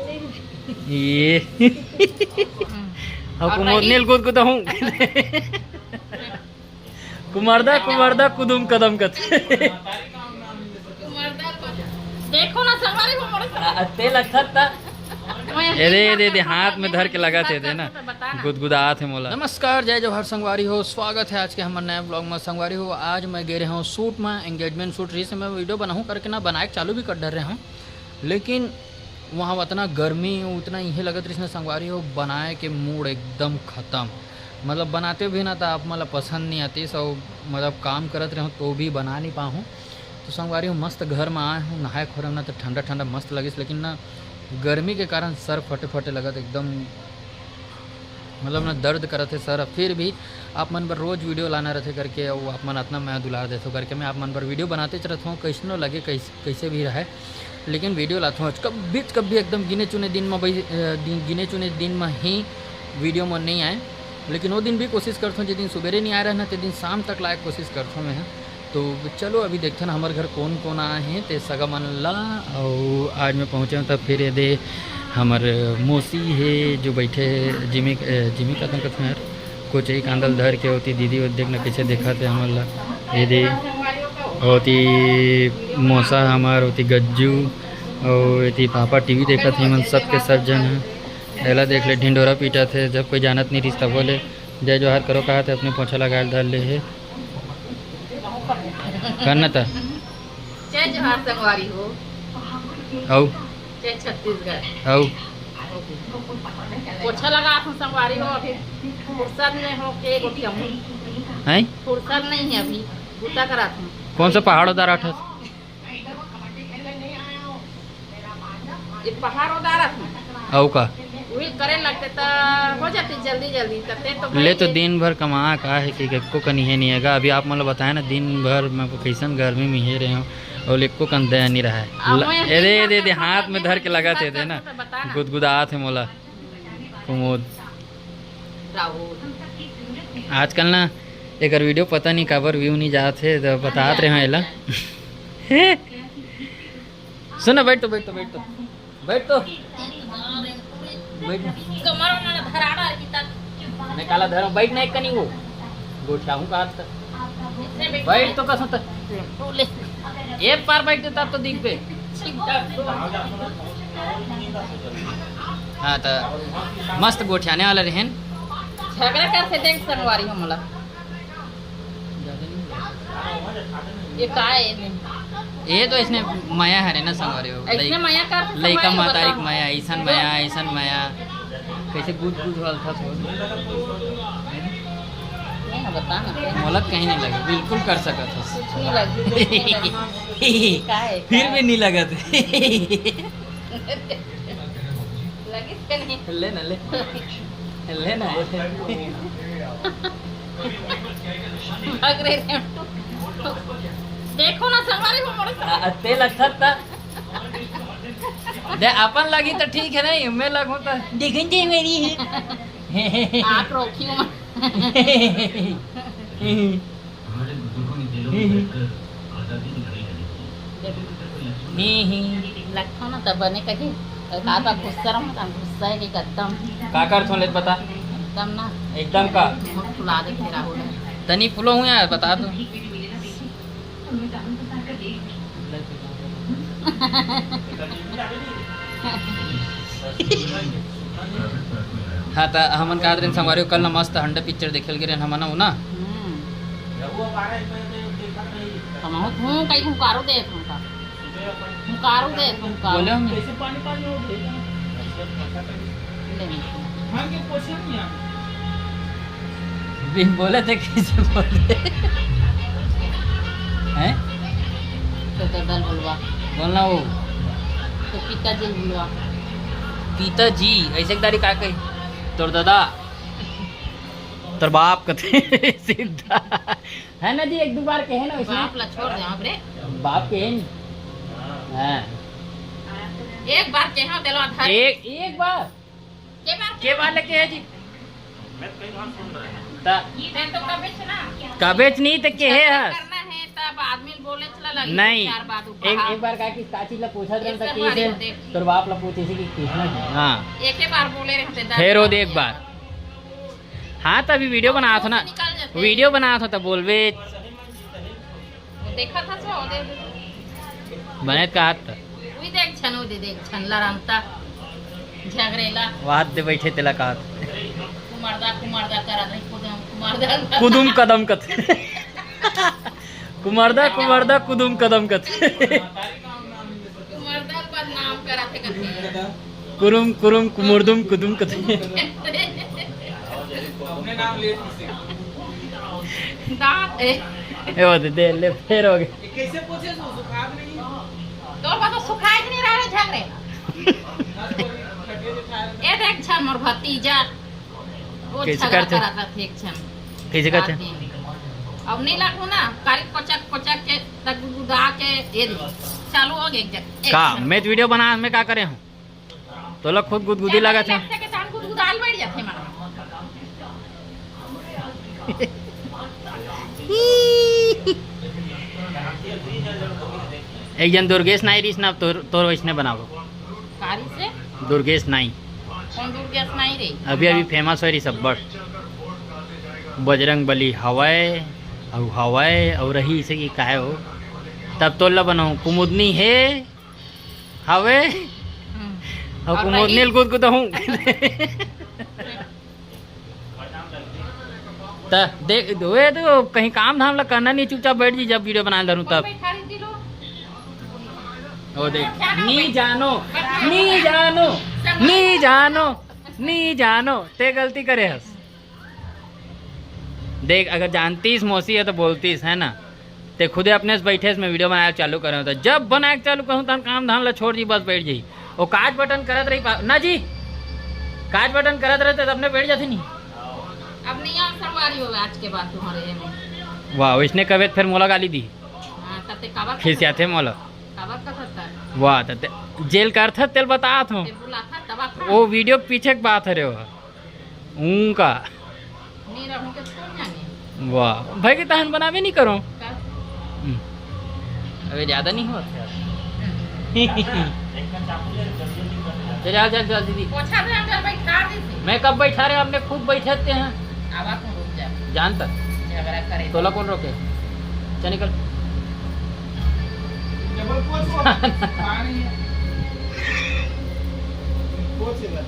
ये अब कुमोदनेल कूद कूदा हूँ कुमारदा कुमारदा कुदुम कदम कत देखो ना संगवारी को मोड़ तेल अच्छा था ये दे हाथ में धर के लगाते थे ना गुदगुदात है मोला। नमस्कार, जय जवाहर संगवारी हो, स्वागत है आज के हमारे नए ब्लॉग में। संगवारी हो, आज मैं गए रहा हूँ शूट में, एंगेजमेंट शूट रही से मैं वीडियो बनाऊँ करके ना बनाए चालू भी कर डर रहे हूँ, लेकिन वहाँ उतना गर्मी उतना यही लगत रही संगवारी हो बनाए के मूड एकदम ख़त्म। मतलब बनाते भी ना था, आप मतलब पसंद नहीं आती सब, मतलब काम करत रहे तो भी बना नहीं पाऊँ। तो संगवारी हो मस्त घर में आए हूँ, नहाए खोरे ना तो ठंडा ठंडा मस्त लगिस, लेकिन ना गर्मी के कारण सर फटे फटे लगत एकदम, मतलब ना दर्द करत है सर। फिर भी आप मन पर रोज़ वीडियो लाना रहते करके वो आप मन इतना मैं दुलार देते करके मैं आप मन पर वीडियो बनाते रहता हूँ, कैसनो लगे कैसे भी रहे, लेकिन वीडियो लाता हूँ। कभी एकदम गिने चुने दिन में गिने चुने दिन में ही वीडियो में नहीं आए, लेकिन वो दिन भी कोशिश करता हूँ जिस दिन सुबेरे नहीं आ रहा ना तो दिन शाम तक लायक कोशिश करता हूँ मैं। तो चलो अभी देखते ना हमारे घर कौन कौन आए हैं ते सगा मन ला। और आज मैं पहुँचा हूँ तब फिर ये दे हमारे मौसी है जो बैठे जिमी का तंकत में यार कोच कांदल धर के होती दीदी वो देखना पीछे देखा थे हमारे ला ये दे होती मौसा हमार होती गज्जू और ये पापा टीवी देखा थे मन सबके सब जन है पहला देख ले ढिंडोरा पीटा थे जब कोई जानत नहीं रिश्ता बोले जय जोहार करो कहा थे अपने पोछा लगा डाल ले है करना था जय जोहार संगवारी हो औ जय छत्तीसगढ़ औ पोछा लगा हूँ संगवारी हो, अभी फुर्सत में हो के गोटिया हूँ हैं फुर्सत नहीं है अभी बूता करा हूँ। कौन सा पहाड़ उधर आठ ये पहाड़ उदारा हूँ औ का वही करे लगते तो हो जाती जल्दी जल्दी तते तो ले तो दिन भर कमा का है कि को कनी है नहीं है। अभी आप मतलब बताए ना दिन भर मैं कैसन गर्मी में ही रहे हूँ और एक कन दया नहीं रहा है। दे हाथ में धर के लगाते थे ना गुदगुदात है मोला कुमोद। आजकल ना एक वीडियो पता नहीं काबर व्यू नहीं जाते तो बतात रहे हैं एला सुना बैठ तो बैठ तो बैठ तो बैठ तो मैं काला धर बैठ नहीं कनी वो गोठा हूँ कहा बैठ तो कसम तक एक बार बैठ देता तो दिख पे। हाँ तो मस्त गोठियाने वाला रहन झगड़ा करते देख संगवारी हो मला ये का है ये तो इसने माया है ना संगवारी हो ऐसे माया कर लइका मातारिक माया ऐसन माया कैसे गुद वाल था बता ना मोलक कहीं नहीं लगे बिल्कुल कर सका था कुछ नहीं लगी फिर भी नहीं लगा थे लगी कि नहीं ले ना भाग रहे थे देखो ना संगवारी को मोड़ तेल अच्छा था दे अपन लगी तो ठीक है नहीं मैं लगूं तो देखेंगे मेरी आप रोकियो लगता ना तब बने कहीं काका गुस्सा रहा था गुस्सा है कि एकदम का कर थोले बता एकदम ना एकदम का मुख फुला दे तेरा हो तनी फुलो हूँ यार बता दो हाँ तो हमन का दिन संगवारी कल ना मस्त हंडा पिक्चर देखल गिरे हम ना ना हूँ कहीं हुकारो दे हुकारो दे बोले हम बिन बोले थे कैसे बोले हैं तो दल बोलवा बोलना वो तो पिताजी बोलवा पिताजी ऐसे दारी का कही तोर दादा तोर बाप कथे सीधा है ना जी एक दो बार कहे ना वैसे बाप ला छोड़ दे आप रे बाप कहे हां एक बार कहे देलवा था एक बार के बार लेके है जी मैं कई बार सुन रहा है ता ये तो कबेच ना कबेच नहीं तो के है करना है तब आदमी बोले चला लगी नहीं चार बात एक बार का कि काची ला पूछा था इससे कि हमारी से होते। तोर बाप ला पूछे से कि कृष्णा की हां एक ही बार बोले रहते फिर वो एक बार हाँ तभी वीडियो बना था ना वीडियो बना था तब बोलबे देखा था सो दे बने का हाथ वही देख छन वो देख छन लड़मता झगड़ेला वाद दे बैठे तेला का कुमारदा करा नहीं कुमारदा कुदुम कदम कत कुमारदा कुदुम कदम कत कुमारदा पर नाम करा थे कथे कुरुम कुरुम कुमुरदुम कुदुम कत अपने नाम ले दांत ए वो दे ले फिर हो गए कैसे पूछे सुखा नहीं तो बात सुखाए नहीं रहे झगड़े ए देख छन मोर भतीजा वो कैसे झगड़ा करते? करा था थे एक छन कैसे करते? रात दिन। अब नहीं लागू ना कारी कोचक के तक गुदा के ये दे चालू हो गया एक का मैं तो वीडियो बना मैं का करे हूं तो लोग खुद गुदगुदी लगा थे के तान गुदगुदाल बैठ जाते मां एक जन दुर्गेश नाई रिस ना तोर वैसने बनाओ कारी से दुर्गेश नाई कौन दूर गैस नहीं रही अभी फेमस हो रही सब बड़ बजरंग बली हवाए और रही इसे की काहे हो तब तोला बनाऊं कुमुदनी है हवे और कुमुदनी गुद गुद हूं त देख वे तो कहीं काम धाम ला करना नहीं चुपचाप बैठ जी जब वीडियो बना धरूं तब ओ देख नी जानो ते गलती करे हस देख अगर जानतीस मौसी है तो बोलतीस है ना ते खुदे अपने से बैठे मैं वीडियो बनाया चालू कर रहा हूँ जब बनाया चालू करूँ तब काम धाम ला छोड़ जी बस बैठ जाई वो काज बटन करत रही ना जी काज बटन करत रहते तब अपने बैठ जाते नहीं अब नहीं आ सरवारी हो आज के बाद तुम्हारे में वाह इसने कवे फिर मोला गाली दी हां तते काबा खिसिया थे मोला काबा का था वाह तते जेल कर था तेल बता था ते बुला था तबा था वो वीडियो पीछे की बात है रे वो उनका नहीं रहूं के छोड़ जाने वाह भाई के तहन बनावे नहीं करो का अबे ज्यादा नहीं हुआ चल दीदी पोछा दे अंदर बैठा दी मैं कब बैठा रहे हमने खूब बैठते हैं आवा को रुक जा जान तक झगड़ा करे तोला कौन रोके चल निकल जबलपुर को आ रही है पोछेगा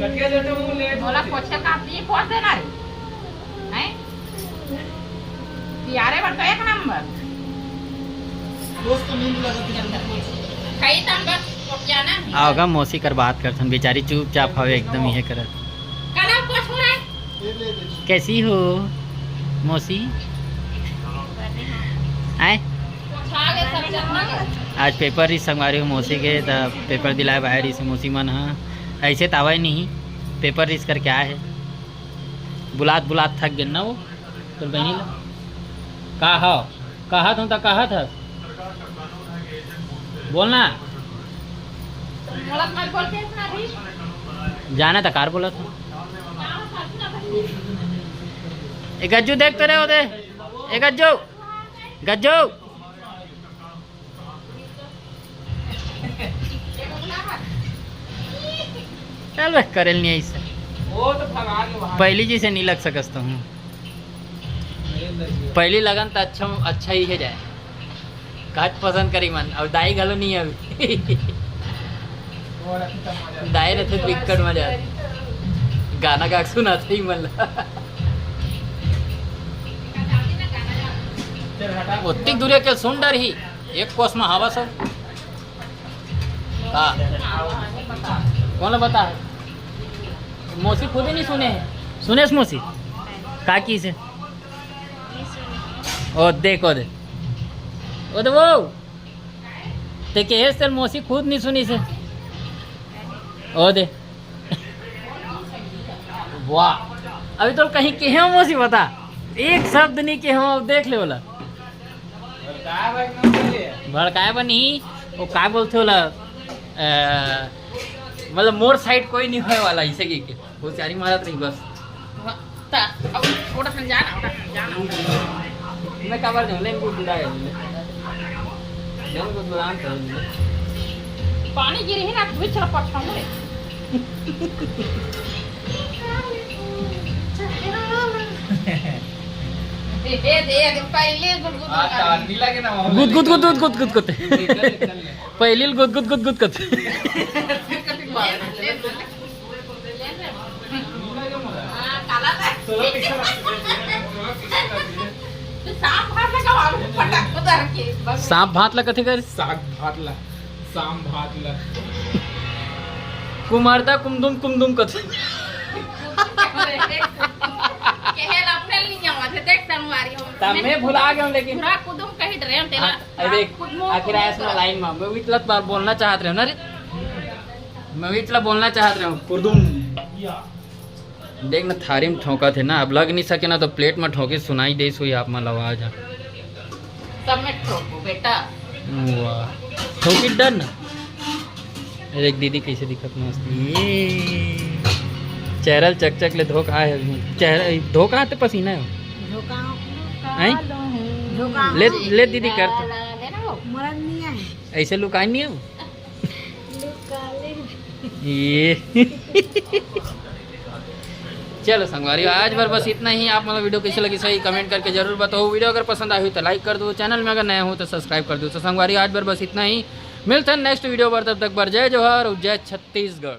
कटिया देते मुंह ले बोला पोछे का ती पोछ देना रे हैं यारे बट एक नंबर दोस्त नींद लगती खाई तन बस क्या ना आओगा मौसी कर बात करथन बेचारी चुपचाप हवे एकदम ये करत कना पोछ हो रहा कैसी हो मौसी आए पोछा ले सब जतना आज पेपर ही संगवारी हो मौसी के तब पेपर दिलाए बाहर ही से मौसी मन हाँ ऐसे तो आवा ही नहीं पेपर रिस कर क्या है बुलात थक गए ना वो तो बहनी ला कहा तुम तक कहा था बोलना मोला कल बोलते हैं ना भी जाना था कार बोला था एक गज्जू देख तो रहे होते एक गज्जू चल बस करेल नहीं ऐसे वो तो भगा के वहां पहली जी से नहीं लग सकता हूँ पहली लगन तो अच्छा ही है जाए काज पसंद करी मन और दाई घलो नहीं है अभी और अच्छा मजा दाई रहते विकट मजा गाना गा के सुनाते ही मन चल हटा उतनी दूर के सुन डर ही एक कोस में हवा सब हाँ कौन बता मौसी खुद ही नहीं सुने हैं सुने मौसी का की से ओ देखो दे ओ दे वो ते के है सर मौसी खुद नहीं सुनी से ओ दे वाह अभी तो कहीं के हैं मौसी बता एक शब्द नहीं के हम अब देख ले बोला का भाई ना बोले भड़काए बनी वो का बोलते होला मतलब मोर साइड कोई नहीं होए वाला इसे की वो चारी मारत रही बस ता अब थोड़ा सा जाना मैं काबर जाऊँ लेकिन कुछ बुरा है जब कुछ बुरा है पानी गिरी है ना बीच में पछाऊंगे दे पहले गुद गुद गुद गुद गुद गुद गुद पहली गुद गुद गुद गुद गुद काला सांप भात लगा फटक उधर के सांप भात ला कथी कर साग भातला साम भातला कुमारता कुमदुम कुमदुम कथी केहेला अपने नहीं आवा थे देख संगवारी हो तब मैं भुला गया हूं लेकिन पूरा कुदुम कही रहे हम तेरा अरे देख आखिर ऐसा लाइन में मैं भी इतना बार बोलना चाहत रहे हूं ना रे मैं भी इतना बोलना चाहत रहे हूं कुर्दुम देख ना थारी में ठोका थे ना अब लग नहीं सके ना तो प्लेट में ठोके सुनाई दे सोई आप में आवाज सब में ठोको बेटा वाह ठोकी डन अरे एक दीदी कैसे दिखत मस्त ये चेहरा चक ले धोखा है चेहरा धोखा आते पसीना है हैं ले दीदी कर ऐसे लुकाई नहीं है ये चलो संगवारी आज बार बस इतना ही। आप मतलब वीडियो कैसे लगी सही कमेंट करके जरूर बताओ। वीडियो अगर पसंद आई हो तो लाइक कर दो, चैनल में अगर नया हो तो सब्सक्राइब कर दो। तो संगवारी आज बार बस इतना ही, मिलते हैं नेक्स्ट वीडियो पर, तब तक पर जय जवाहर और जय छत्तीसगढ़।